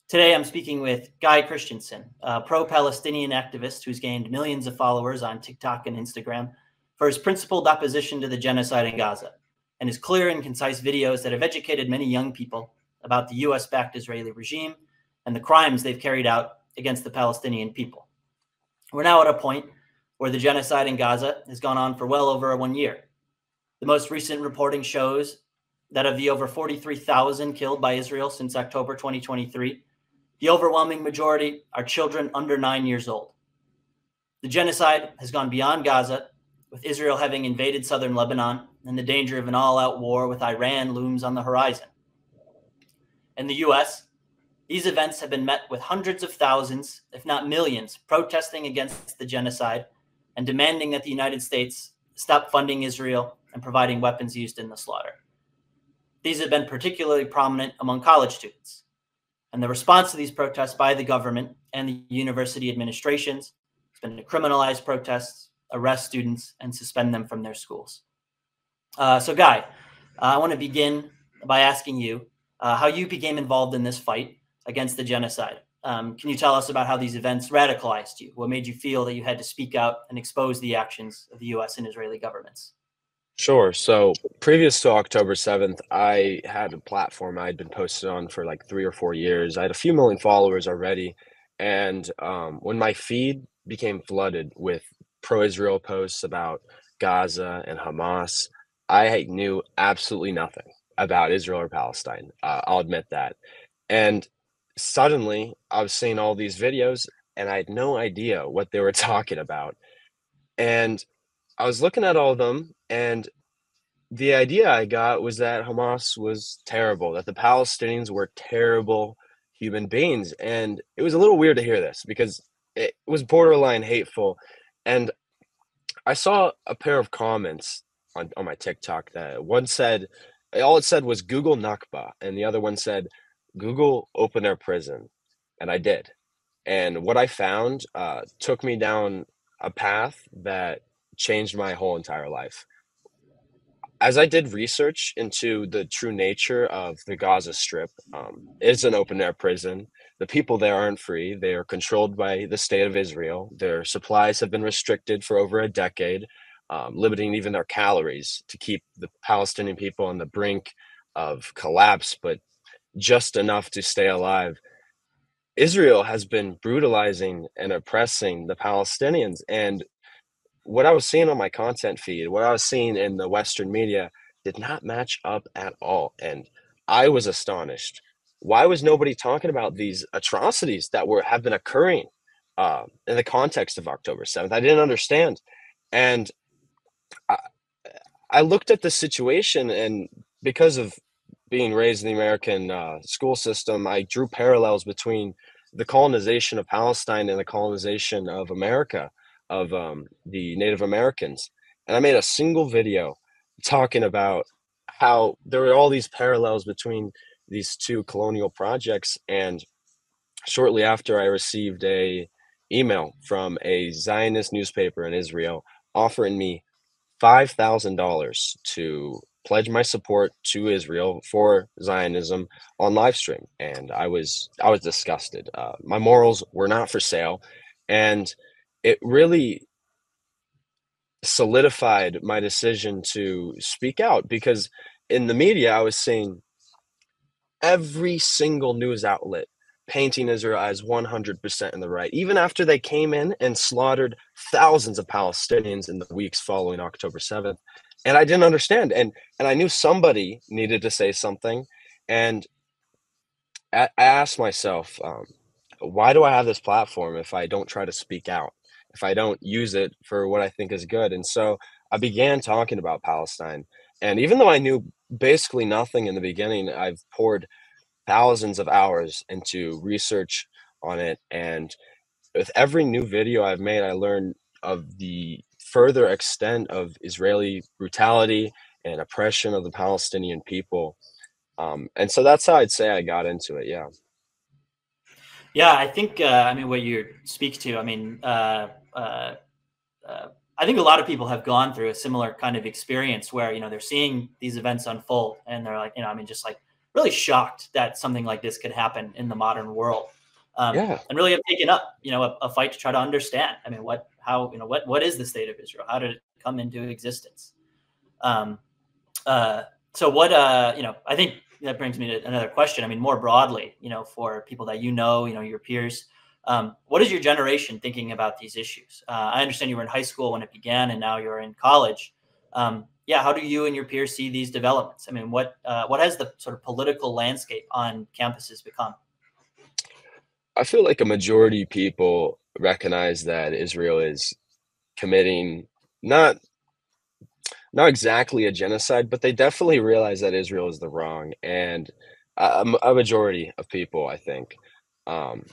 Today, I'm speaking with Guy Christensen, a pro-Palestinian activist who's gained millions of followers on TikTok and Instagram for his principled opposition to the genocide in Gaza and his clear and concise videos that have educated many young people about the US-backed Israeli regime and the crimes they've carried out against the Palestinian people. We're now at a point where the genocide in Gaza has gone on for well over 1 year. The most recent reporting shows that of the over 43,000 killed by Israel since October 2023, the overwhelming majority are children under 9 years old. The genocide has gone beyond Gaza, with Israel having invaded southern Lebanon, and the danger of an all-out war with Iran looms on the horizon. In the US, these events have been met with hundreds of thousands, if not millions, protesting against the genocide and demanding that the United States stop funding Israel and providing weapons used in the slaughter. These have been particularly prominent among college students. And the response to these protests by the government and the university administrations has been to criminalize protests, arrest students, and suspend them from their schools. So Guy, I want to begin by asking you how you became involved in this fight against the genocide. Can you tell us about how these events radicalized you? What made you feel that you had to speak out and expose the actions of the US and Israeli governments? Sure. So previous to October 7th, I had a platform I'd been posted on for like 3 or 4 years. I had a few million followers already. And when my feed became flooded with pro-Israel posts about Gaza and Hamas, I knew absolutely nothing about Israel or Palestine. I'll admit that. And suddenly I was seeing all these videos and I had no idea what they were talking about. And I was looking at all of them, and the idea I got was that Hamas was terrible, that the Palestinians were terrible human beings. And it was a little weird to hear this because it was borderline hateful. And I saw a pair of comments on my TikTok that one said, all it said was Google Nakba, and the other one said, Google open air prison. And I did. And what I found took me down a path that changed my whole entire life. As I did research into the true nature of the Gaza Strip, it's an open air prison. The people there aren't free. They are controlled by the state of Israel. Their supplies have been restricted for over a decade, limiting even their calories to keep the Palestinian people on the brink of collapse, but just enough to stay alive. Israel has been brutalizing and oppressing the Palestinians. And what I was seeing on my content feed, what I was seeing in the Western media did not match up at all. And I was astonished. Why was nobody talking about these atrocities that have been occurring in the context of October 7th? I didn't understand. And I, I looked at the situation, and because of being raised in the American school system, I drew parallels between the colonization of Palestine and the colonization of America, of the Native Americans. And I made a single video talking about how there were all these parallels between these two colonial projects. And shortly after, I received a email from a Zionist newspaper in Israel offering me $5,000 to pledge my support to Israel for Zionism on live stream, and I was disgusted. My morals were not for sale, and it really solidified my decision to speak out, because in the media I was seeing every single news outlet painting Israel as 100% in the right, even after they came in and slaughtered thousands of Palestinians in the weeks following October 7th. And I didn't understand. And I knew somebody needed to say something. And I asked myself, why do I have this platform if I don't try to speak out, if I don't use it for what I think is good? And so I began talking about Palestine. And even though I knew basically nothing in the beginning, I've poured thousands of hours into research on it. And with every new video I've made, I learned of the further extent of Israeli brutality and oppression of the Palestinian people. And so that's how I'd say I got into it. Yeah. Yeah, I think, I mean, what you speak to, I mean, I think a lot of people have gone through a similar kind of experience where, they're seeing these events unfold and they're like, I mean, just like really shocked that something like this could happen in the modern world. Yeah. And really have taken up, a fight to try to understand. I mean, what is the state of Israel? How did it come into existence? Um, so what, I think that brings me to another question. I mean, more broadly, for people that your peers, what is your generation thinking about these issues? I understand you were in high school when it began, and now you're in college. Yeah, how do you and your peers see these developments? I mean, what has the sort of political landscape on campuses become? I feel like a majority of people recognize that Israel is committing not not exactly a genocide, but they definitely realize that Israel is the wrong, and a majority of people, I think. Um,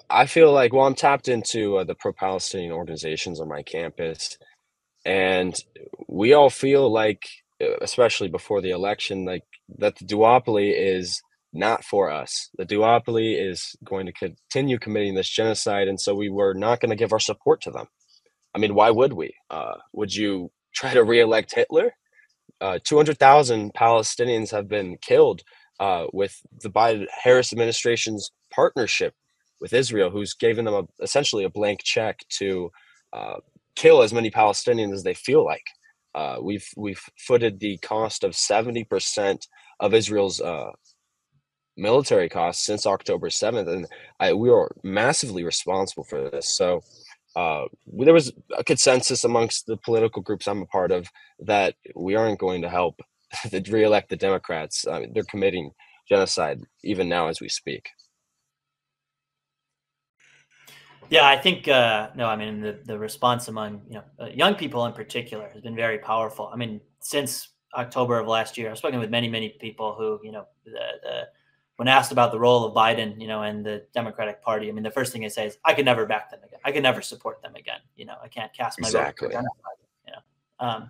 I feel like, well, I'm tapped into the pro-Palestinian organizations on my campus, and we all feel like, especially before the election, like that the duopoly is not for us. The duopoly is going to continue committing this genocide, and so we were not going to give our support to them. I mean, why would we? Would you try to re-elect Hitler? 200,000 Palestinians have been killed with the Biden-Harris administration's partnership with Israel, who's given them essentially a blank check to uh, kill as many Palestinians as they feel like. We've footed the cost of 70% of Israel's military costs since October 7th, and we are massively responsible for this. So there was a consensus amongst the political groups I'm a part of that we aren't going to help re-elect the Democrats. I mean, they're committing genocide even now as we speak. Yeah, I think no. I mean, the response among young people in particular has been very powerful. I mean, since October of last year, I've spoken with many people who when asked about the role of Biden, and the Democratic Party, I mean, the first thing they say is, "I can never back them again. I can never support them again. I can't cast my vote for Exactly. genocide."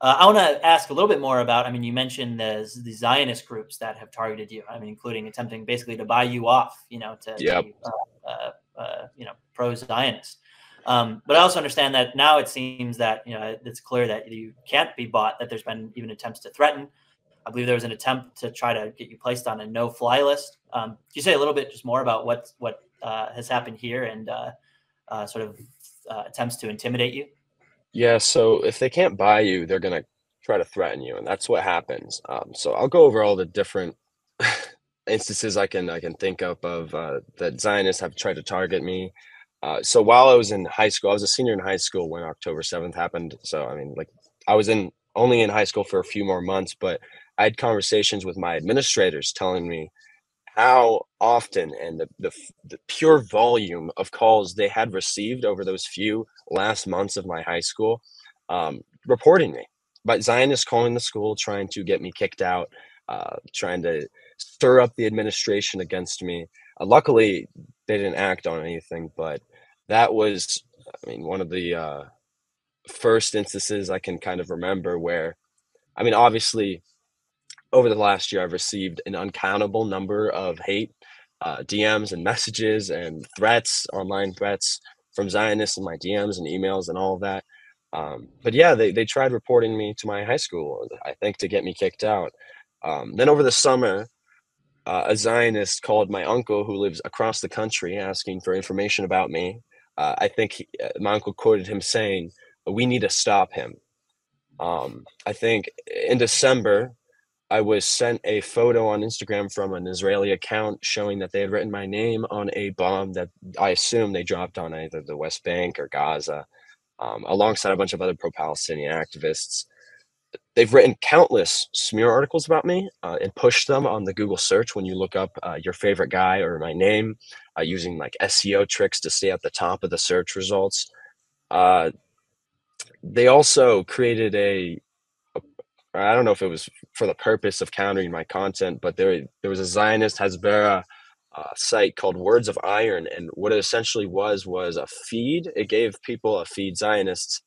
I want to ask a little bit more about. I mean, you mentioned the Zionist groups that have targeted you. I mean, including attempting basically to buy you off, to Yep. be pro-Zionist. But I also understand that now it seems that it's clear that you can't be bought. That there's been even attempts to threaten. I believe there was an attempt to try to get you placed on a no-fly list. Can you say a little bit just more about what has happened here and sort of attempts to intimidate you? Yeah, so if they can't buy you, they're gonna try to threaten you, and that's what happens. So I'll go over all the different instances I can think of that Zionists have tried to target me. So while I was in high school, I was a senior in high school when October 7th happened. So I mean, like, I was in only in high school for a few more months, but I had conversations with my administrators telling me how often and the pure volume of calls they had received over those few last months of my high school, reporting me. But Zionists calling the school, trying to get me kicked out, trying to stir up the administration against me. Luckily, they didn't act on anything, but that was, I mean, one of the first instances I can kind of remember where, I mean, obviously, over the last year, I've received an uncountable number of hate DMs and messages and threats, online threats from Zionists in my DMs and emails and all of that. But yeah, they tried reporting me to my high school, I think, to get me kicked out. Then over the summer, a Zionist called my uncle who lives across the country asking for information about me. I think my uncle quoted him saying, "We need to stop him." I think in December, I was sent a photo on Instagram from an Israeli account showing that they had written my name on a bomb that I assume they dropped on either the West Bank or Gaza, alongside a bunch of other pro-Palestinian activists. They've written countless smear articles about me and pushed them on the Google search when you look up your favorite guy or my name, using like SEO tricks to stay at the top of the search results. Uh, they also created I don't know if it was for the purpose of countering my content, but there was a Zionist Hasbara site called Words of Iron, and what it essentially was a feed. It gave people a feed, Zionists,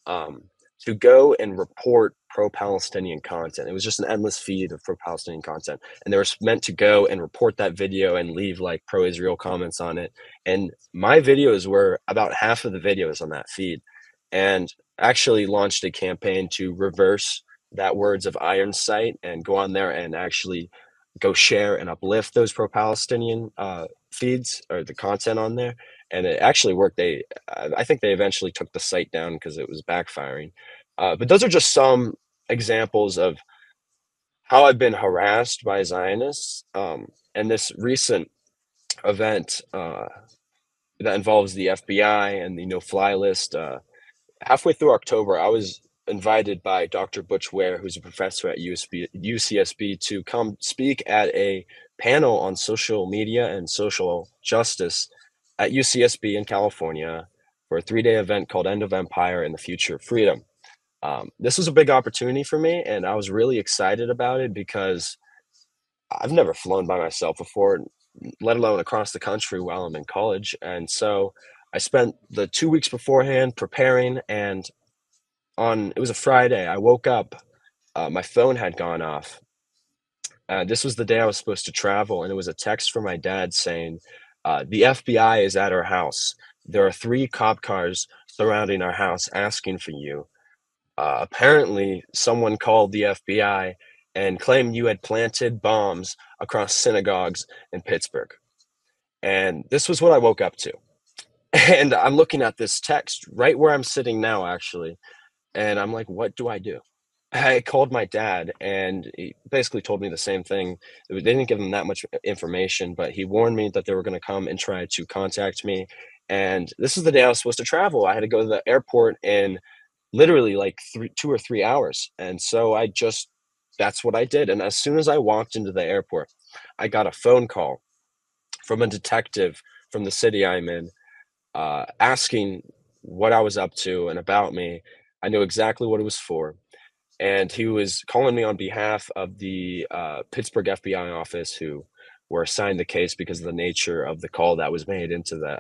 um, to go and report pro-Palestinian content. It was just an endless feed of pro-Palestinian content, and they were meant to go and report that video and leave like pro-Israel comments on it. And my videos were about half of the videos on that feed, and actually launched a campaign to reverse that words of iron sight and go on there and actually go share and uplift those pro-Palestinian feeds or the content on there. And it actually worked. I think they eventually took the site down because it was backfiring. But those are just some examples of how I've been harassed by Zionists. And this recent event that involves the FBI and the no-fly list. Halfway through October, I was invited by Dr. Butch Ware, who's a professor at UCSB, to come speak at a panel on social media and social justice at UCSB in California for a 3-day event called End of Empire and the Future of Freedom. This was a big opportunity for me, and I was really excited about it because I've never flown by myself before, let alone across the country while I'm in college. And so I spent the 2 weeks beforehand preparing, and it was a Friday, I woke up, my phone had gone off. This was the day I was supposed to travel, and it was a text from my dad saying, the FBI is at our house. There are 3 cop cars surrounding our house asking for you. Apparently, someone called the FBI and claimed you had planted bombs across synagogues in Pittsburgh. And this was what I woke up to. And I'm looking at this text right where I'm sitting now, actually. And I'm like, what do I do? I called my dad, and he basically told me the same thing. They didn't give him that much information, but he warned me that they were going to come and try to contact me. And this is the day I was supposed to travel. I had to go to the airport in literally like 2 or 3 hours. And so that's what I did. And as soon as I walked into the airport, I got a phone call from a detective from the city I'm in, asking what I was up to and about me. I knew exactly what it was for. And he was calling me on behalf of the Pittsburgh FBI office, who were assigned the case because of the nature of the call that was made into the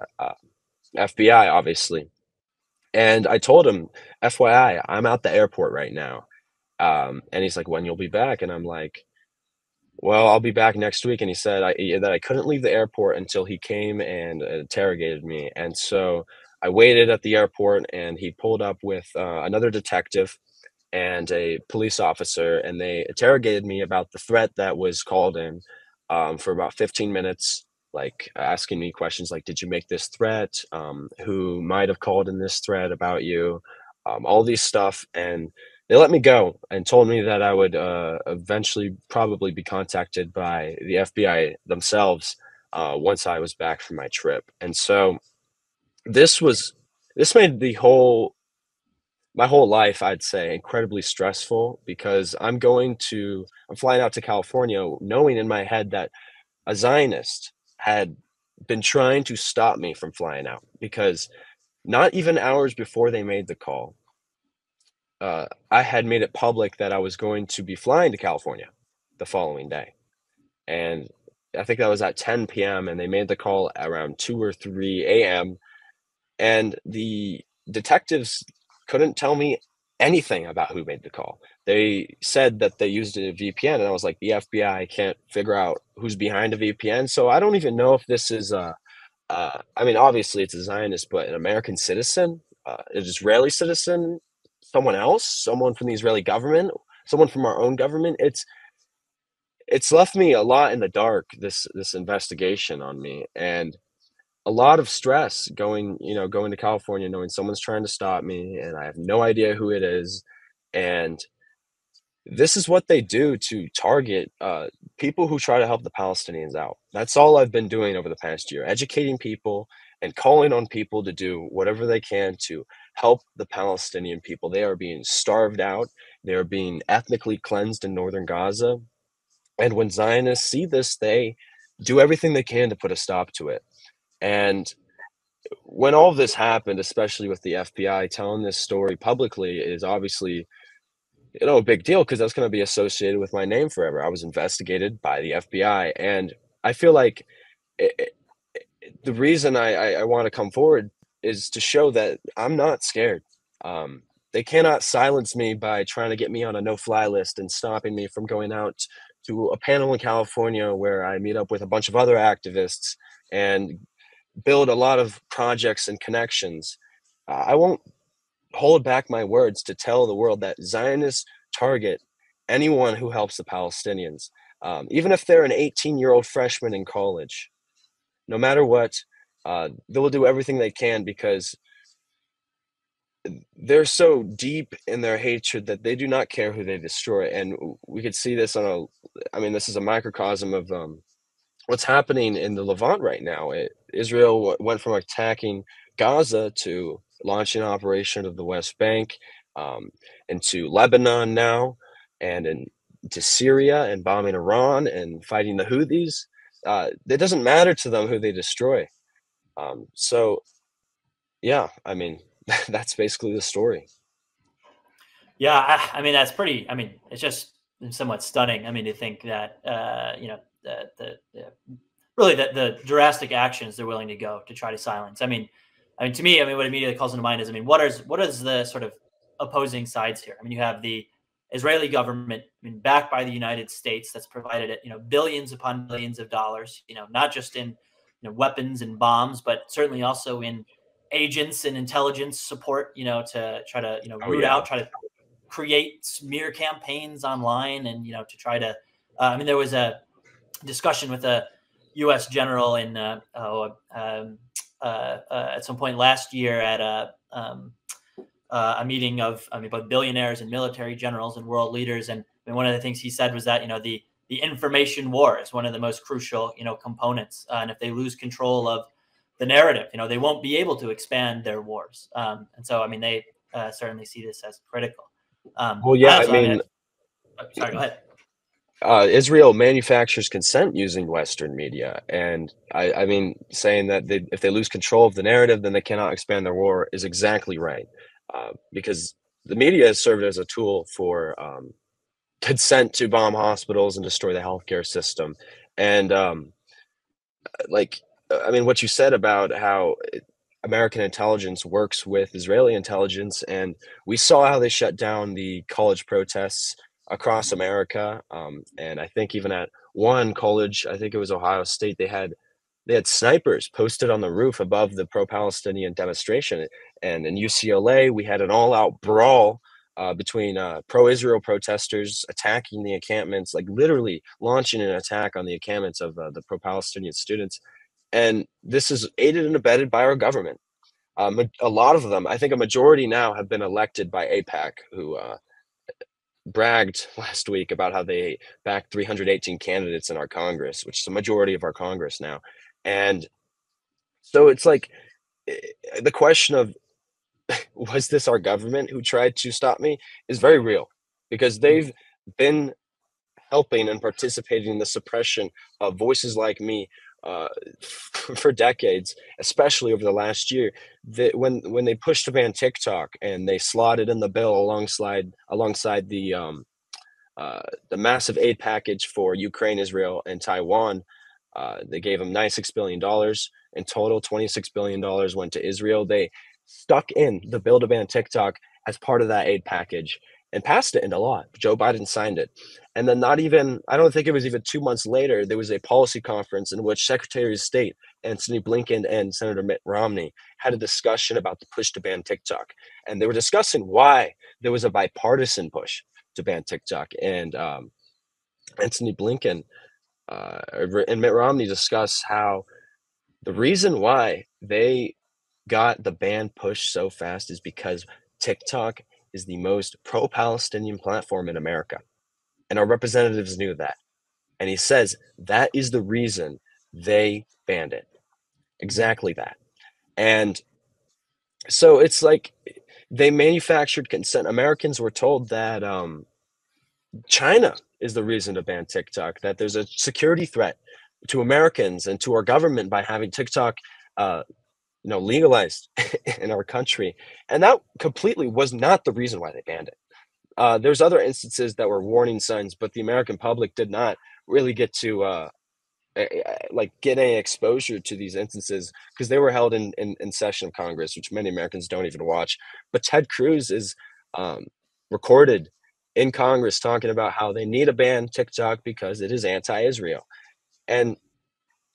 FBI, obviously. And I told him, FYI, I'm at the airport right now. And he's like, when you'll be back? And I'm like, well, I'll be back next week. And he said that I couldn't leave the airport until he came and interrogated me. And so I waited at the airport, and he pulled up with another detective and a police officer, and they interrogated me about the threat that was called in for about 15 minutes, like asking me questions like, did you make this threat? Who might have called in this threat about you? All these stuff. And they let me go and told me that I would eventually probably be contacted by the FBI themselves once I was back from my trip. And so this made my whole life, I'd say, incredibly stressful, because I'm flying out to California knowing in my head that a Zionist had been trying to stop me from flying out, because not even hours before they made the call, I had made it public that I was going to be flying to California the following day. And I think that was at 10 p.m. and they made the call around 2 or 3 a.m. And the detectives couldn't tell me anything about who made the call. They said that they used a VPN, and I was like, the FBI can't figure out who's behind a VPN. So I don't even know if this is I mean, obviously it's a Zionist, but an American citizen, an Israeli citizen, someone else, someone from the Israeli government, someone from our own government. It's left me a lot in the dark, this investigation on me, and a lot of stress going to California, knowing someone's trying to stop me, and I have no idea who it is. And this is what they do to target people who try to help the Palestinians out. That's all I've been doing over the past year, educating people and calling on people to do whatever they can to help the Palestinian people. They are being starved out. They are being ethnically cleansed in northern Gaza. And when Zionists see this, they do everything they can to put a stop to it. And when all of this happened, especially with the FBI telling this story publicly, is obviously a big deal, because that's going to be associated with my name forever. I was investigated by the FBI, and I feel like the reason I want to come forward is to show that I'm not scared. They cannot silence me by trying to get me on a no-fly list and stopping me from going out to a panel in California where I meet up with a bunch of other activists and build a lot of projects and connections. I won't hold back my words to tell the world that Zionists target anyone who helps the Palestinians, even if they're an 18-year-old freshman in college. No matter what, they will do everything they can because they're so deep in their hatred that they do not care who they destroy. And we could see this I mean, this is a microcosm of what's happening in the Levant right now. Israel went from attacking Gaza to launching an operation of the West Bank, into Lebanon now, and into Syria, and bombing Iran and fighting the Houthis. It doesn't matter to them who they destroy. So, yeah, I mean, that's basically the story. Yeah, I mean that's pretty. I mean, it's just somewhat stunning. I mean, to think that really the drastic actions they're willing to go to try to silence. I mean to me, I mean what immediately calls into mind is, I mean, what is the sort of opposing sides here? I mean, you have the Israeli government, I mean, backed by the United States, that's provided it, billions upon billions of dollars, not just in weapons and bombs, but certainly also in agents and intelligence support, to try to Oh root yeah. out, try to create smear campaigns online, and to try to. I mean, there was a discussion with a U.S. general in at some point last year at a meeting of, I mean, both billionaires and military generals and world leaders, and I mean, one of the things he said was that the information war is one of the most crucial components, and if they lose control of the narrative, they won't be able to expand their wars, and so I mean they certainly see this as critical. Well, I yeah, I also, I mean, mean, sorry, go ahead. Israel manufactures consent using Western media, and I mean, saying that if they lose control of the narrative, then they cannot expand their war is exactly right, because the media has served as a tool for consent to bomb hospitals and destroy the healthcare system, and like, I mean, what you said about how American intelligence works with Israeli intelligence, and we saw how they shut down the college protests across America. And I think even at one college, I think it was Ohio State, they had snipers posted on the roof above the pro-Palestinian demonstration. And in UCLA, we had an all-out brawl between pro-Israel protesters attacking the encampments, like literally launching an attack on the encampments of the pro-Palestinian students. And this is aided and abetted by our government. A lot of them, I think a majority now, have been elected by AIPAC, who bragged last week about how they backed 318 candidates in our Congress, which is a majority of our Congress now. And so it's like, the question of was this our government who tried to stop me is very real, because they've been helping and participating in the suppression of voices like me uh, for decades, especially over the last year. That when they pushed to ban TikTok and they slotted in the bill alongside the massive aid package for Ukraine, Israel, and Taiwan, they gave them $96 billion in total. $26 billion went to Israel. They stuck in the bill to ban TikTok as part of that aid package and passed it into law. Joe Biden signed it. And then I don't think it was even 2 months later, there was a policy conference in which Secretary of State Antony Blinken and Senator Mitt Romney had a discussion about the push to ban TikTok. And they were discussing why there was a bipartisan push to ban TikTok. And Antony Blinken and Mitt Romney discuss how the reason why they got the ban pushed so fast is because TikTok is the most pro-Palestinian platform in America. And our representatives knew that. And he says that is the reason they banned it. Exactly that. And so it's like they manufactured consent. Americans were told that China is the reason to ban TikTok, that there's a security threat to Americans and to our government by having TikTok legalized in our country. And that completely was not the reason why they banned it. There's other instances that were warning signs, but the American public did not really get to get any exposure to these instances because they were held in session of Congress, which many Americans don't even watch. But Ted Cruz is recorded in Congress talking about how they need to ban TikTok because it is anti-Israel. And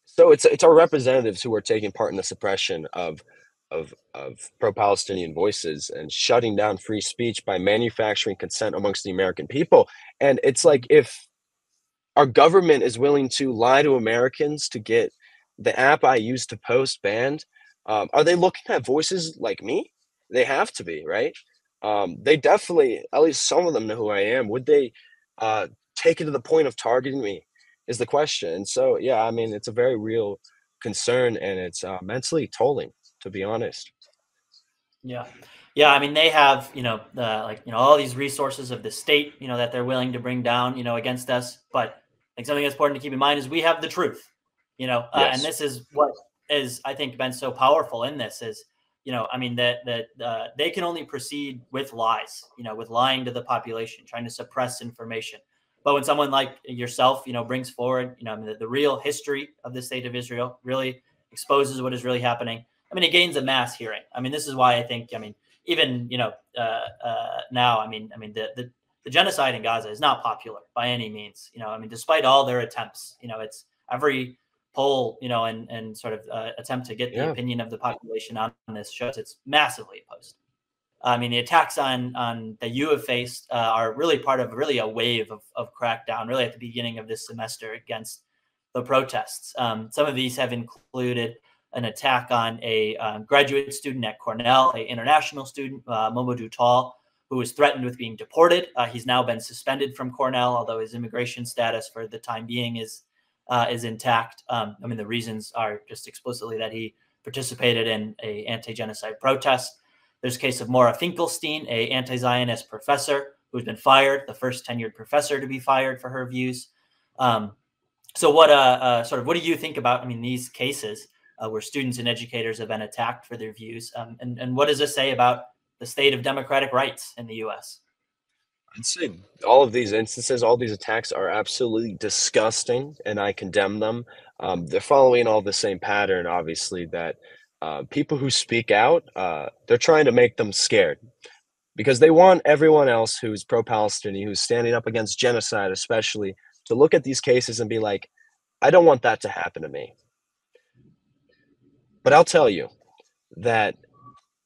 so it's our representatives who are taking part in the suppression of of pro-Palestinian voices and shutting down free speech by manufacturing consent amongst the American people. And it's like if our government is willing to lie to Americans to get the app I use to post banned, are they looking at voices like me? They have to be, right? They definitely, at least some of them know who I am. Would they uh, take it to the point of targeting me? Is the question. And so, yeah, I mean, it's a very real concern, and it's mentally tolling, to be honest. Yeah. Yeah. I mean, they have, all these resources of the state, that they're willing to bring down, against us. But I think something that's important to keep in mind is we have the truth, and Yes. this is what is, I think, been so powerful in this is, I mean, that they can only proceed with lies, with lying to the population, trying to suppress information. But when someone like yourself, brings forward, I mean, the real history of the state of Israel, really exposes what is really happening. I mean, it gains a mass hearing. I mean, this is why I think, I mean, even, now, the genocide in Gaza is not popular by any means. I mean, despite all their attempts, it's every poll, and sort of attempt to get the Yeah. opinion of the population on this shows it's massively opposed. I mean, the attacks on that you have faced are really part of really a wave of crackdown, really at the beginning of this semester against the protests. Some of these have included an attack on a graduate student at Cornell, an international student, Momodou Tall, who was threatened with being deported. He's now been suspended from Cornell, although his immigration status for the time being is intact. I mean, the reasons are just explicitly that he participated in a anti-genocide protest. There's a case of Maura Finkelstein, a anti-Zionist professor who's been fired, the first tenured professor to be fired for her views. So what what do you think about, I mean, these cases where students and educators have been attacked for their views? And what does this say about the state of democratic rights in the U.S.? I'd say all of these instances, all these attacks are absolutely disgusting, and I condemn them. They're following all the same pattern, obviously, that people who speak out, they're trying to make them scared because they want everyone else who's pro-Palestinian, who's standing up against genocide, especially, to look at these cases and be like, I don't want that to happen to me. But I'll tell you that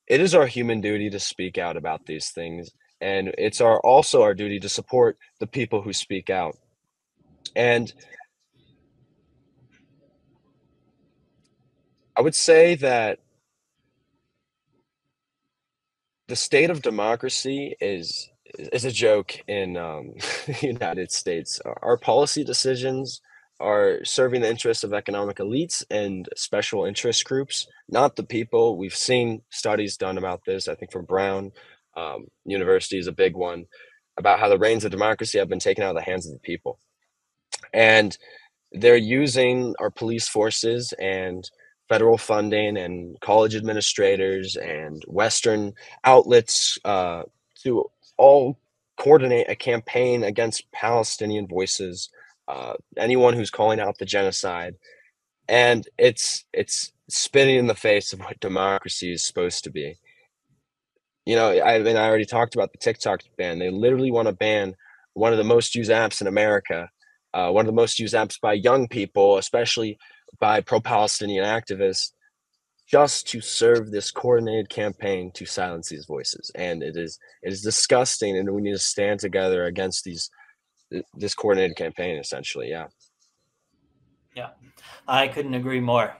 it is our human duty to speak out about these things, and it's also our duty to support the people who speak out. And I would say that the state of democracy is a joke in the United States. Our policy decisions are serving the interests of economic elites and special interest groups, not the people. We've seen studies done about this. I think from Brown University is a big one about how the reins of democracy have been taken out of the hands of the people, and they're using our police forces and federal funding and college administrators and Western outlets to all coordinate a campaign against Palestinian voices, anyone who's calling out the genocide, and it's spitting in the face of what democracy is supposed to be. You know, I mean, I already talked about the TikTok ban. They literally want to ban one of the most used apps in America, one of the most used apps by young people, especially by pro-Palestinian activists, just to serve this coordinated campaign to silence these voices. And it is disgusting, and we need to stand together against this coordinated campaign, essentially. Yeah. Yeah, I couldn't agree more.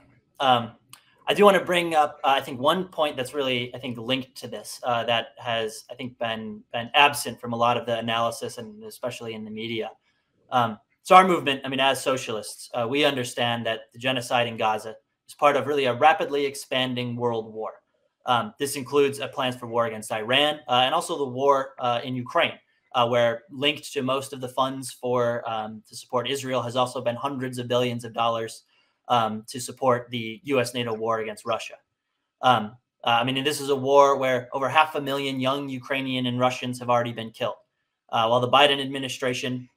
I do want to bring up, I think, one point that's really, I think, linked to this that has, I think, been absent from a lot of the analysis and especially in the media. So our movement, I mean, as socialists, we understand that the genocide in Gaza is part of really a rapidly expanding world war. This includes plans for war against Iran and also the war in Ukraine, where linked to most of the funds for to support Israel has also been hundreds of billions of dollars to support the U.S.-NATO war against Russia. I mean, this is a war where over 500,000 young Ukrainian and Russians have already been killed, while the Biden administration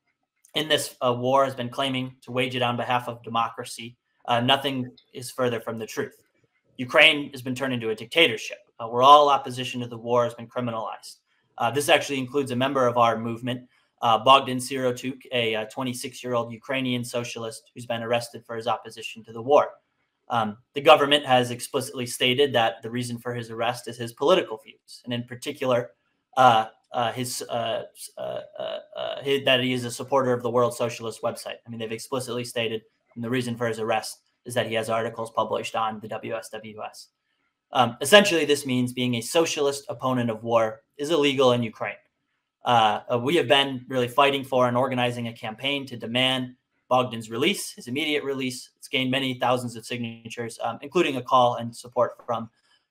in this war has been claiming to wage it on behalf of democracy. Nothing is further from the truth. Ukraine has been turned into a dictatorship where all opposition to the war has been criminalized. This actually includes a member of our movement, Bogdan Sirotuk, a 26-year-old Ukrainian socialist who's been arrested for his opposition to the war. The government has explicitly stated that the reason for his arrest is his political views, and in particular, that he is a supporter of the World Socialist website. I mean, they've explicitly stated the reason for his arrest is that he has articles published on the WSWS. Essentially, this means being a socialist opponent of war is illegal in Ukraine. We have been really fighting for and organizing a campaign to demand Bogdan's release, his immediate release. It's gained many thousands of signatures, including a call and support from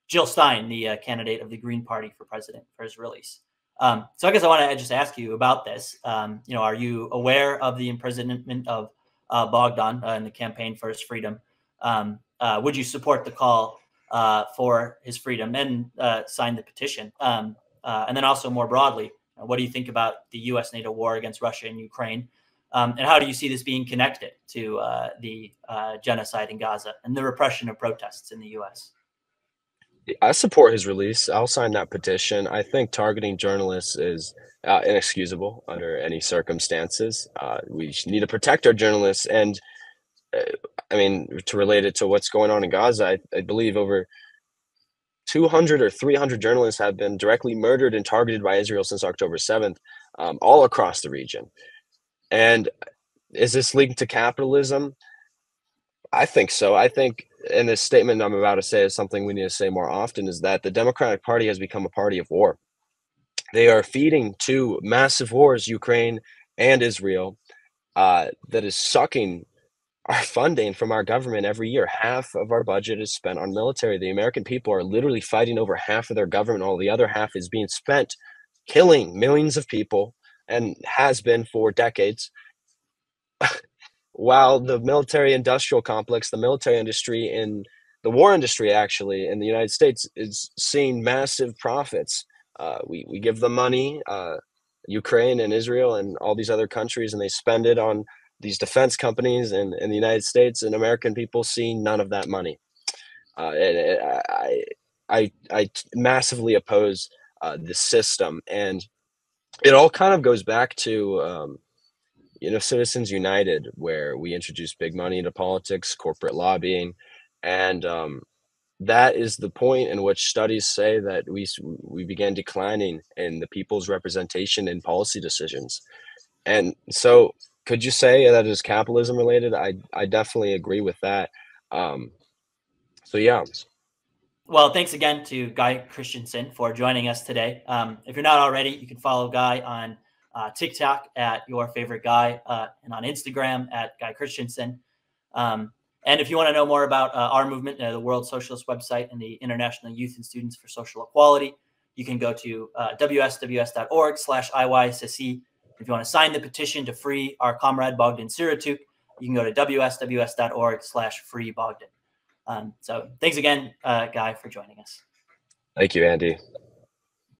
Jill Stein, the candidate of the Green Party for president, for his release. So I guess I want to just ask you about this. Are you aware of the imprisonment of Bogdan in the campaign for his freedom? Would you support the call for his freedom and sign the petition? And then also more broadly, what do you think about the U.S.-NATO war against Russia and Ukraine? And how do you see this being connected to the genocide in Gaza and the repression of protests in the U.S.? I support his release. I'll sign that petition. I think targeting journalists is inexcusable under any circumstances. We need to protect our journalists. And I mean, to relate it to what's going on in Gaza, I believe over 200 or 300 journalists have been directly murdered and targeted by Israel since October 7th, all across the region. And is this linked to capitalism? I think so. I think, and this statement I'm about to say is something we need to say more often, is that the Democratic Party has become a party of war. They are feeding two massive wars, Ukraine and Israel, that is sucking our funding from our government every year. Half of our budget is spent on military. The American people are literally fighting over half of their government, while the other half is being spent killing millions of people, and has been for decades. While the military industrial complex, the military industry, and the war industry actually in the United States is seeing massive profits. We give them money, Ukraine and Israel and all these other countries, and they spend it on these defense companies in the United States, and American people see none of that money. I massively oppose the system, and it all kind of goes back to Citizens United, where we introduced big money into politics, corporate lobbying, and that is the point in which studies say that we began declining in the people's representation in policy decisions. And so, could you say that is capitalism related? I definitely agree with that. So yeah. Well, thanks again to Guy Christensen for joining us today. If you're not already, you can follow Guy on TikTok at Your Favorite Guy, and on Instagram at Guy Christensen. And if you want to know more about our movement, the World Socialist website and the International Youth and Students for Social Equality, you can go to wsws.org/IYSSE. If you want to sign the petition to free our comrade Bogdan Siratuk, you can go to wsws.org/freebogdan. So thanks again, Guy, for joining us. Thank you, Andy.